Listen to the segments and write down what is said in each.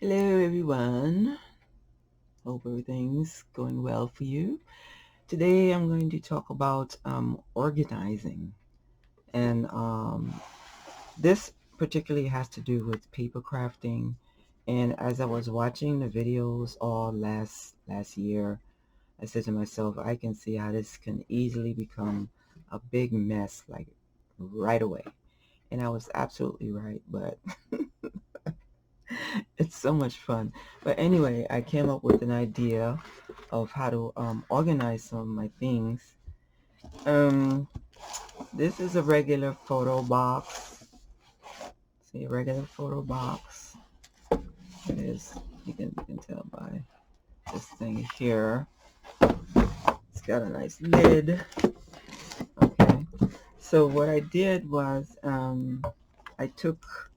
Hello everyone, hope everything's going well for you. Today I'm going to talk about organizing, and this particularly has to do with paper crafting. And as I was watching the videos all last year, I said to myself, I can see how this can easily become a big mess, like right away. And I was absolutely right, but it's so much fun. But anyway, I came up with an idea of how to organize some of my things. Um, this is a regular photo box. See, a regular photo box. It is. You can tell by this thing here. It's got a nice lid. Okay. So what I did was I took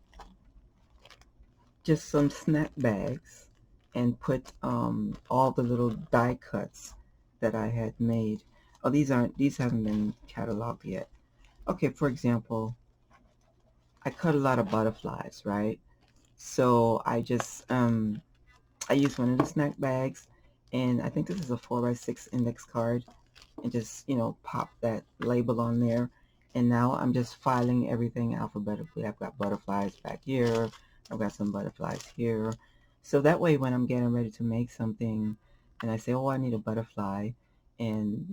just some snack bags and put all the little die cuts that I had made. Oh, these haven't been cataloged yet. Okay, for example, I cut a lot of butterflies, right? So I used one of the snack bags, and I think this is a 4x6 index card, and just pop that label on there. And now I'm just filing everything alphabetically. I've got butterflies back here. I've got some butterflies here. So that way when I'm getting ready to make something and I say, oh, I need a butterfly, and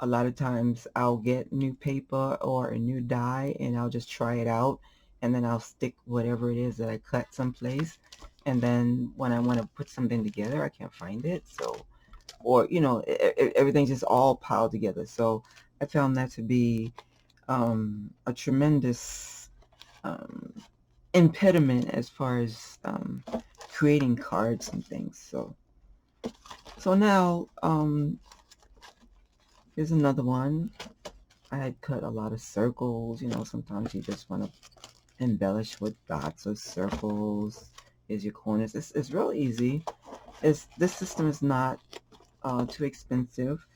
a lot of times I'll get new paper or a new die and I'll just try it out, and then I'll stick whatever it is that I cut someplace, and then when I want to put something together I can't find it. So, or everything's just all piled together. So I found that to be a tremendous um, impediment as far as creating cards and things. So now here's another one. I had cut a lot of circles. Sometimes you just want to embellish with dots or circles. Here's your corners. It's real easy. This system is not too expensive.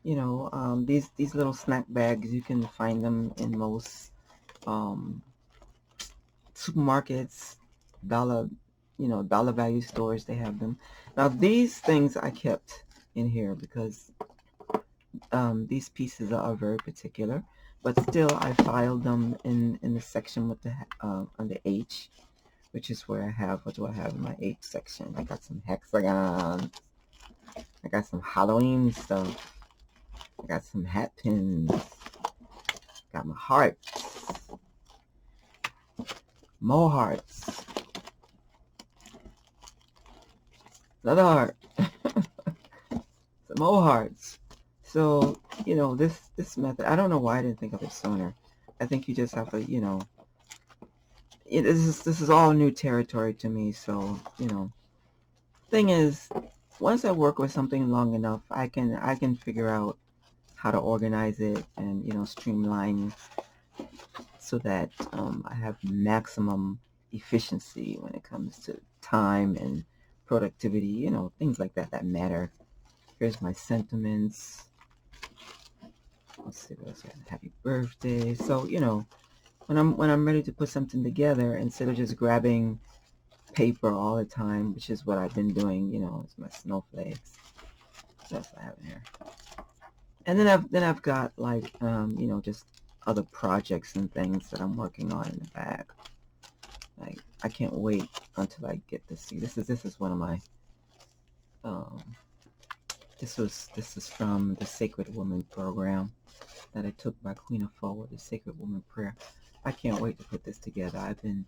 These little snack bags, you can find them in most um, supermarkets, dollar dollar value stores. They have them. Now these things I kept in here because these pieces are very particular, but still I filed them in the section with the under H, which is where I have, what do I have in my H section? I got some hexagons, I got some Halloween stuff, I got some hat pins, got my hearts, more hearts, another heart, some more hearts. So, this method, I don't know why I didn't think of it sooner. I think you just have to, this is all new territory to me. So, thing is, once I work with something long enough, I can figure out how to organize it and streamline so that I have maximum efficiency when it comes to time and productivity, things like that matter. Here's my sentiments. Let's see what else. Happy birthday. So when I'm ready to put something together, instead of just grabbing paper all the time, which is what I've been doing, it's my snowflakes. What else I have in here? And then I've got like just other projects and things that I'm working on in the back. Like, I can't wait until I get to see. This is one of my um this is from the Sacred Woman program that I took by Queen of Forward, the Sacred Woman prayer. I can't wait to put this together. I've been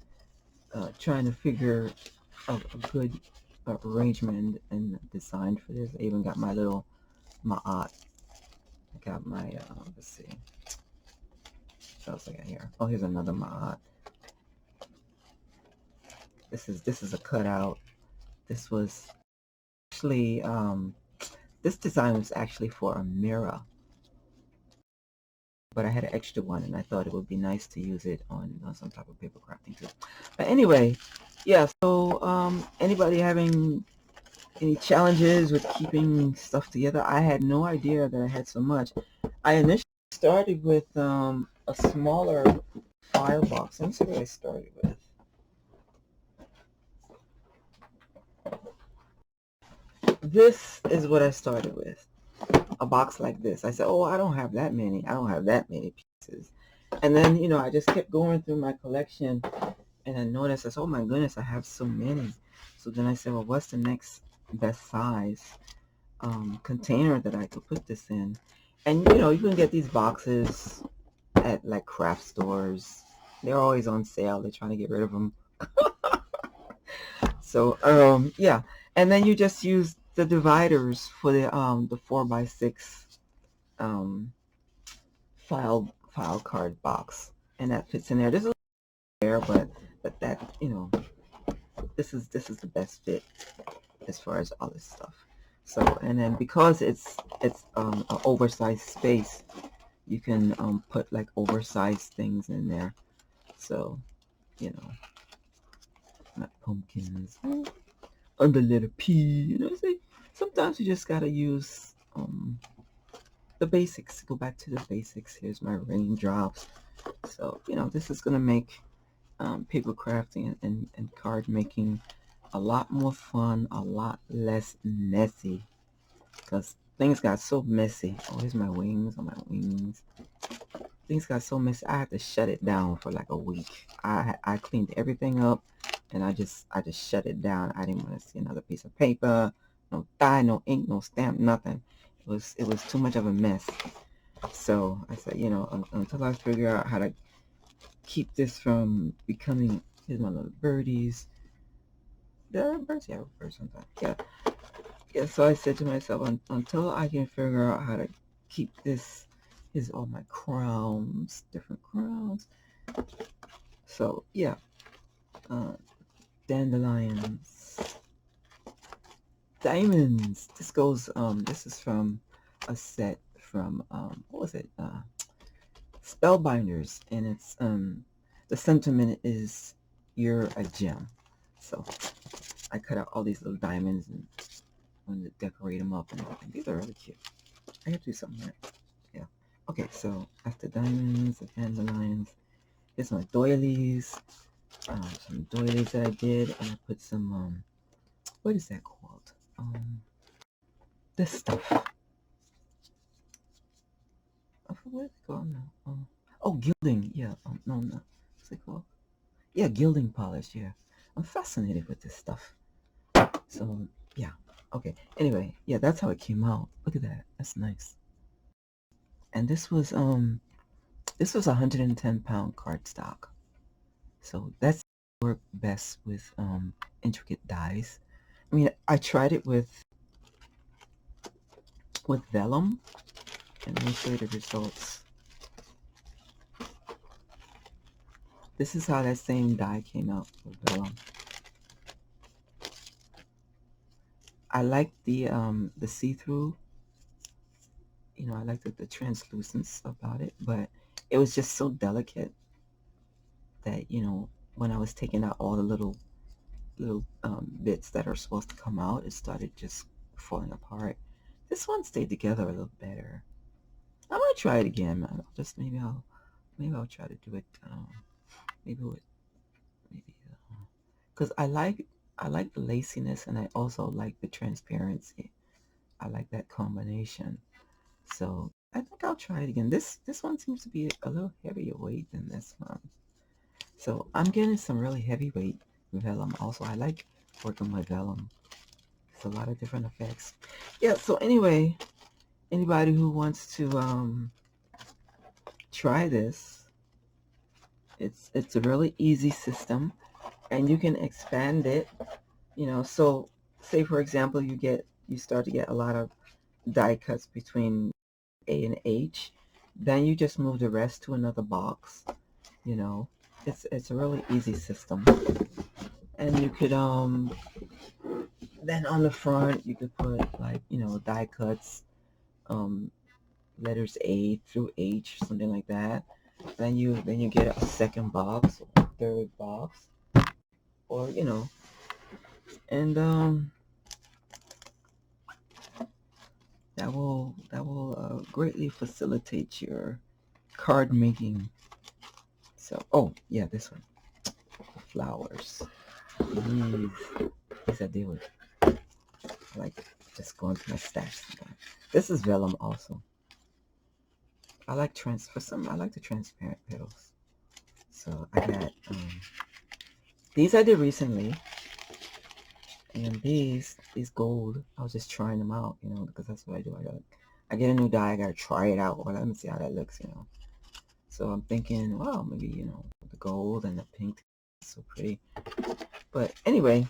trying to figure a good arrangement and design for this. I even got my little ma'at. I got my let's see, what else I got here? Oh, here's another ma'at. This is a cutout. This was actually this design was actually for a mirror, but I had an extra one, and I thought it would be nice to use it on some type of paper crafting too. But anyway, yeah. So anybody having any challenges with keeping stuff together? I had no idea that I had so much. I initially started with a smaller file box. Let me see what I started with. this is what I started with. A box like this. I said, oh, I don't have that many. I don't have that many pieces. And then, I just kept going through my collection, and I noticed, I said, oh my goodness, I have so many. So then I said, well, what's the next best size container that I could put this in? And, you can get these boxes at like craft stores. They're always on sale. They're trying to get rid of them. So, yeah. And then you just use the dividers for the 4x6 um, file card box, and that fits in there. This is there, but that this is the best fit as far as all this stuff. So, and then because it's an oversized space, you can put like oversized things in there. So, like pumpkins under letter P. Say sometimes you just gotta use the basics. Go back to the basics. Here's my raindrops. So this is gonna make paper crafting and card making a lot more fun, a lot less messy, because things got so messy. Oh, here's my wings on my wings. Things got so messy, I had to shut it down for like a week. I cleaned everything up, and I just shut it down. I didn't want to see another piece of paper, no dye, no ink, no stamp, nothing. It was too much of a mess. So I said, until I figure out how to keep this from becoming. Here's my little birdies. There are birds. Yeah, birds sometimes. Yeah. Yeah. So I said to myself, until I can figure out how to keep this. Here's all my crowns, different crowns. So yeah, dandelions, diamonds. This is from a set from what was it? Spellbinders, and it's the sentiment is you're a gem. So I cut out all these little diamonds and wanted to decorate them up and everything. These are really cute. I have to do something here. Yeah. Okay, so after diamonds, the dandelions, here's my doilies. Some doilies that I did, and I put some what is that called? This stuff. I forget what it's called now. Oh, gilding. Yeah. No. What's it called? Yeah, gilding polish. Yeah. I'm fascinated with this stuff. So yeah. Okay. Anyway, yeah, that's how it came out. Look at that. That's nice. And this was 110-pound cardstock. So that's work best with intricate dies. I mean, I tried it with vellum, and let me show you the results. This is how that same die came out with vellum. I like the see-through. I like the translucence about it, but it was just so delicate that when I was taking out all the little bits that are supposed to come out, it started just falling apart. This one stayed together a little better. I'm gonna try it again, man. Just maybe I'll try to do it. Maybe with maybe because I like the laciness, and I also like the transparency. I like that combination. So I think I'll try it again. This one seems to be a little heavier weight than this one. So I'm getting some really heavyweight vellum. Also, I like working with vellum. It's a lot of different effects. Yeah. So anyway, anybody who wants to try this, it's a really easy system, and you can expand it. So say for example, you start to get a lot of die cuts between A and H, then you just move the rest to another box. You know, it's a really easy system, and you could then on the front you could put like die cuts, um letters A through H, something like that. Then you get a second box, or third box, or and that will greatly facilitate your card making. So, oh yeah, this one, flowers. These I deal with. I like Just go into my stash sometimes. This is vellum also. I like I like the transparent petals. So I got these I did recently, and these gold. I was just trying them out, because that's what I do. I get a new dye, I gotta try it out. Well, let me see how that looks. So I'm thinking, wow, maybe the gold and the pink is so pretty. But anyway,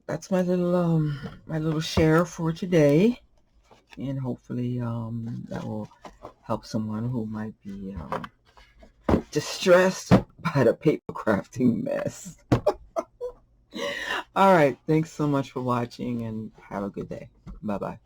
that's my little share for today, and hopefully that will help someone who might be distressed by the paper crafting mess. All right, thanks so much for watching, and have a good day. Bye bye.